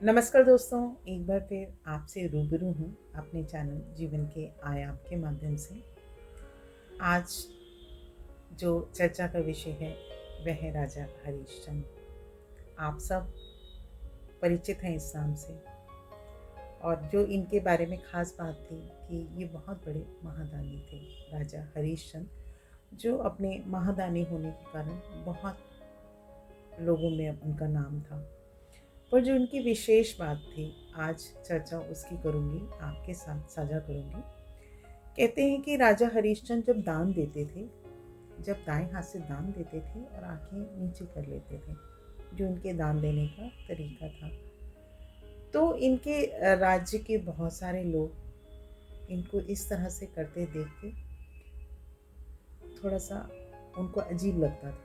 नमस्कार दोस्तों, एक बार फिर आपसे रूबरू हूँ अपने चैनल जीवन के आयाम के माध्यम से। आज जो चर्चा का विषय है वह है राजा हरिश्चंद्र। आप सब परिचित हैं इस नाम से। और जो इनके बारे में ख़ास बात थी कि ये बहुत बड़े महादानी थे, राजा हरिश्चंद्र, जो अपने महादानी होने के कारण बहुत लोगों में उनका नाम था। पर जो उनकी विशेष बात थी, आज चर्चा उसकी करूँगी, आपके साथ साझा करूँगी। कहते हैं कि राजा हरिश्चंद्र जब दान देते थे, जब दाएं हाथ से दान देते थे और आंखें नीचे कर लेते थे, जो इनके दान देने का तरीका था, तो इनके राज्य के बहुत सारे लोग इनको इस तरह से करते देख के थोड़ा सा उनको अजीब लगता था।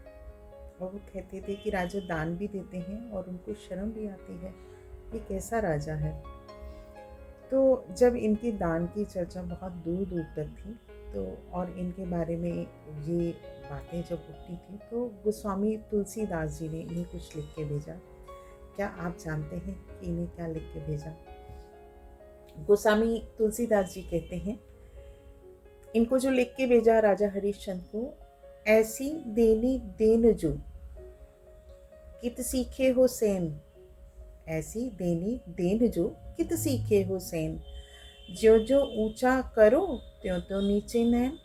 और वो कहते थे कि राजा दान भी देते हैं और उनको शर्म भी आती है, ये कैसा राजा है। तो जब इनके दान की चर्चा बहुत दूर दूर तक थी, तो और इनके बारे में ये बातें जब उठती थी, तो गोस्वामी तुलसीदास जी ने इन्हें कुछ लिख के भेजा। क्या आप जानते हैं कि इन्हें क्या लिख के भेजा? गोस्वामी तुलसीदास जी कहते हैं, इनको जो लिख के भेजा राजा हरिश्चंद्र को, ऐसी देनी देन जो कित सीखे हो सेन, ऐसी देनी देन जो कित सीखे हो सेन, जो जो ऊंचा करो त्यों त्यों नीचे नैन।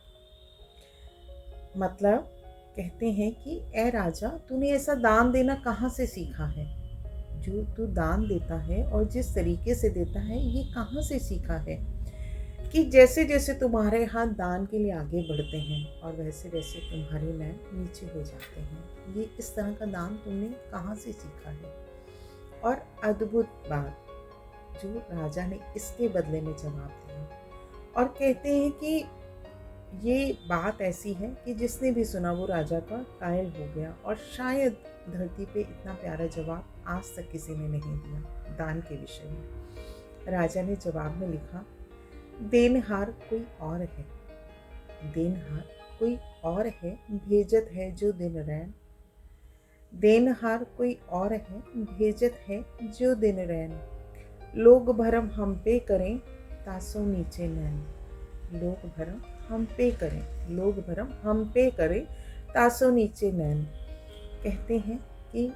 मतलब कहते हैं कि ए राजा, तूने ऐसा दान देना कहाँ से सीखा है? जो तू दान देता है और जिस तरीके से देता है, ये कहाँ से सीखा है कि जैसे जैसे तुम्हारे हाथ दान के लिए आगे बढ़ते हैं और वैसे वैसे तुम्हारे नैन नीचे हो जाते हैं। ये इस तरह का दान तुमने कहाँ से सीखा है? और अद्भुत बात जो राजा ने इसके बदले में जवाब दिया, और कहते हैं कि ये बात ऐसी है कि जिसने भी सुना वो राजा का कायल हो गया। और शायद धरती पे इतना प्यारा जवाब आज तक किसी ने नहीं दिया दान के विषय में। राजा ने जवाब में लिखा, देनहार कोई और है, देनहार कोई और है, भेजत है जो दिन रैन। देनहार कोई और है, भेजत है जो दिन रैन। लोग भरम हम पे करें, तासो नीचे नैन। लोग भरम हम पे करें, लोग भरम हम पे करें, तासो नीचे नैन। कहते हैं कि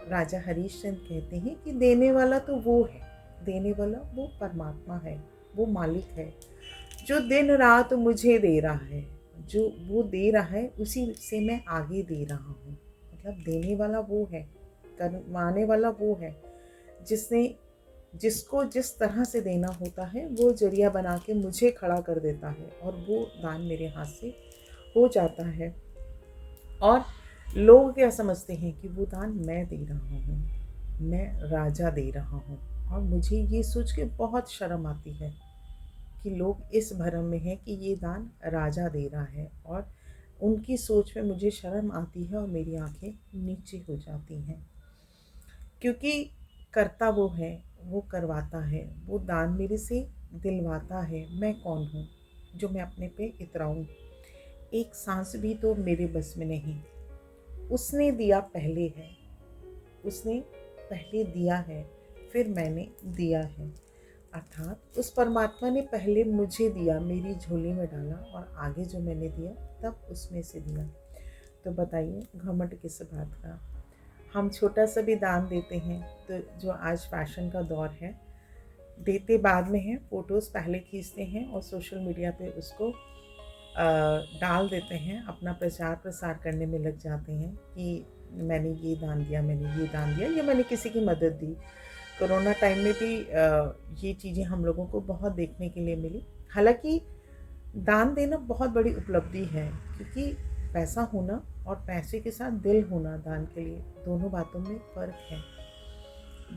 राजा हरिश्चंद्र कहते हैं कि देने वाला तो वो है, देने वाला वो परमात्मा है, वो मालिक है, जो दिन रात मुझे दे रहा है। जो वो दे रहा है उसी से मैं आगे दे रहा हूँ। मतलब देने वाला वो है, करवाने वाला वो है, जिसने जिसको जिस तरह से देना होता है वो जरिया बना के मुझे खड़ा कर देता है और वो दान मेरे हाथ से हो जाता है। और लोग क्या समझते हैं कि वो दान मैं दे रहा हूँ, मैं राजा दे रहा हूँ। और मुझे ये सोच के बहुत शर्म आती है कि लोग इस भरम में हैं कि ये दान राजा दे रहा है, और उनकी सोच में मुझे शर्म आती है और मेरी आंखें नीचे हो जाती हैं। क्योंकि करता वो है, वो करवाता है, वो दान मेरे से दिलवाता है। मैं कौन हूँ जो मैं अपने पे इतराऊँ? एक सांस भी तो मेरे बस में नहीं। उसने दिया पहले है, उसने पहले दिया है, फिर मैंने दिया है। अर्थात उस परमात्मा ने पहले मुझे दिया, मेरी झोली में डाला, और आगे जो मैंने दिया तब उसमें से दिया। तो बताइए घमंड किस बात का? हम छोटा सा भी दान देते हैं तो जो आज फैशन का दौर है, देते बाद में है, फ़ोटोज़ पहले खींचते हैं और सोशल मीडिया पे उसको डाल देते हैं, अपना प्रचार प्रसार करने में लग जाते हैं कि मैंने ये दान दिया, मैंने ये दान दिया, या मैंने किसी की मदद दी। कोरोना टाइम में भी ये चीज़ें हम लोगों को बहुत देखने के लिए मिली। हालांकि दान देना बहुत बड़ी उपलब्धि है, क्योंकि पैसा होना और पैसे के साथ दिल होना दान के लिए, दोनों बातों में फ़र्क है।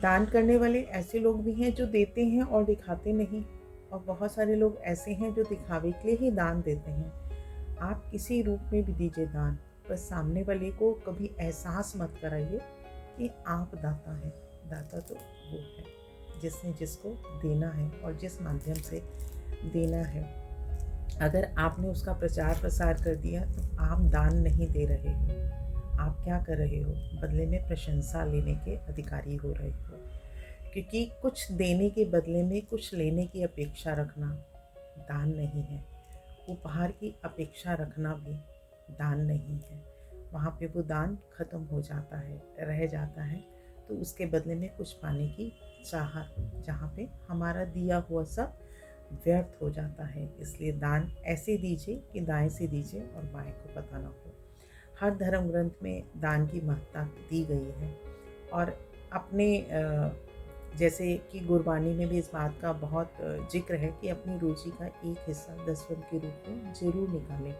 दान करने वाले ऐसे लोग भी हैं जो देते हैं और दिखाते नहीं, और बहुत सारे लोग ऐसे हैं जो दिखावे के लिए ही दान देते हैं। आप किसी रूप में भी दीजिए दान, पर सामने वाले को कभी एहसास मत कराइए कि आप दाता हैं। दाता तो वो है जिसने जिसको देना है और जिस माध्यम से देना है। अगर आपने उसका प्रचार प्रसार कर दिया तो आप दान नहीं दे रहे हो, आप क्या कर रहे हो? बदले में प्रशंसा लेने के अधिकारी हो रहे हो। क्योंकि कुछ देने के बदले में कुछ लेने की अपेक्षा रखना दान नहीं है। उपहार की अपेक्षा रखना भी दान नहीं है। वहाँ पे वो दान खत्म हो जाता है, रह जाता है, तो उसके बदले में कुछ पाने की चाहत, जहाँ पे हमारा दिया हुआ सब व्यर्थ हो जाता है। इसलिए दान ऐसे दीजिए कि दाएं से दीजिए और बाएं को पता ना हो। हर धर्म ग्रंथ में दान की महत्ता दी गई है। और अपने जैसे कि गुरबानी में भी इस बात का बहुत जिक्र है कि अपनी रोजी का एक हिस्सा दसवंत के रूप में जरूर निकालें।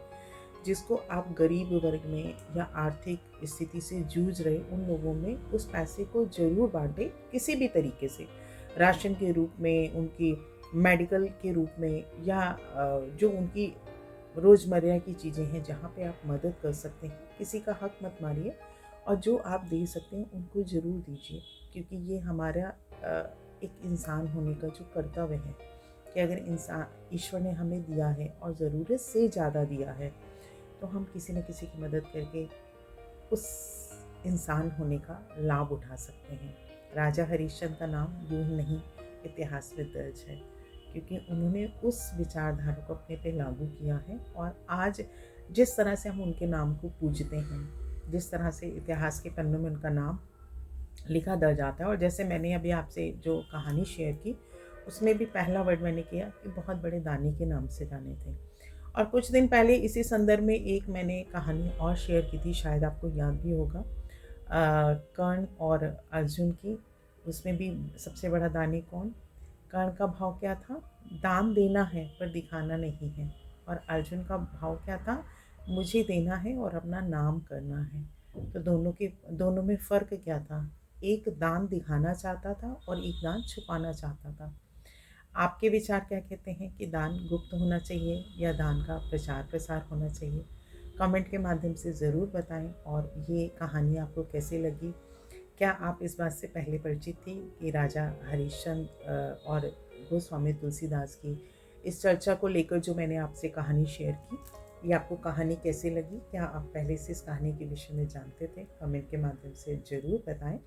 जिसको आप गरीब वर्ग में या आर्थिक स्थिति से जूझ रहे उन लोगों में उस पैसे को जरूर बांटें, किसी भी तरीके से, राशन के रूप में, उनकी मेडिकल के रूप में, या जो उनकी रोज़मर्रा की चीज़ें हैं जहाँ पे आप मदद कर सकते हैं। किसी का हक मत मारिए और जो आप दे सकते हैं उनको ज़रूर दीजिए, क्योंकि ये हमारा एक इंसान होने का जो कर्तव्य है कि अगर इंसान, ईश्वर ने हमें दिया है और ज़रूरत से ज़्यादा दिया है, तो हम किसी न किसी की मदद करके उस इंसान होने का लाभ उठा सकते हैं। राजा हरिश्चंद्र का नाम यूं ही नहीं इतिहास में दर्ज है, क्योंकि उन्होंने उस विचारधारा को अपने पे लागू किया है। और आज जिस तरह से हम उनके नाम को पूजते हैं, जिस तरह से इतिहास के पन्नों में उनका नाम लिखा दर्ज आता है, और जैसे मैंने अभी आपसे जो कहानी शेयर की उसमें भी पहला वर्ड मैंने किया कि बहुत बड़े दानी के नाम से जाने थे। और कुछ दिन पहले इसी संदर्भ में एक मैंने कहानी और शेयर की थी, शायद आपको याद भी होगा, कर्ण और अर्जुन की। उसमें भी सबसे बड़ा दानी कौन? कर्ण का भाव क्या था? दान देना है पर दिखाना नहीं है। और अर्जुन का भाव क्या था? मुझे देना है और अपना नाम करना है। तो दोनों में फ़र्क क्या था? एक दान दिखाना चाहता था और एक दान छुपाना चाहता था। आपके विचार क्या कहते हैं कि दान गुप्त होना चाहिए या दान का प्रचार प्रसार होना चाहिए? कमेंट के माध्यम से ज़रूर बताएं। और ये कहानी आपको कैसे लगी? क्या आप इस बात से पहले परिचित थी कि राजा हरिश्चंद्र और गोस्वामी तुलसीदास की इस चर्चा को लेकर जो मैंने आपसे कहानी शेयर की, ये आपको कहानी कैसे लगी? क्या आप पहले से इस कहानी के विषय में जानते थे? कमेंट के माध्यम से ज़रूर बताएं।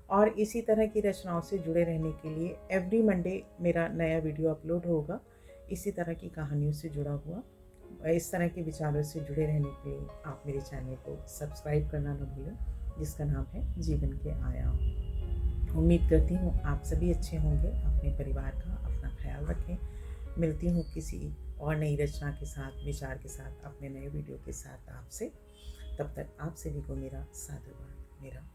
और इसी तरह की रचनाओं से जुड़े रहने के लिए एवरी मंडे मेरा नया वीडियो अपलोड होगा, इसी तरह की कहानियों से जुड़ा हुआ। इस तरह के विचारों से जुड़े रहने के लिए आप मेरे चैनल को सब्सक्राइब करना न भूलें, जिसका नाम है जीवन के आयाम। उम्मीद करती हूँ आप सभी अच्छे होंगे। अपने परिवार का अपना ख्याल रखें। मिलती हूँ किसी और नई रचना के साथ, विचार के साथ, अपने नए वीडियो के साथ आपसे। तब तक आप सभी को मेरा साधुवाद, मेरा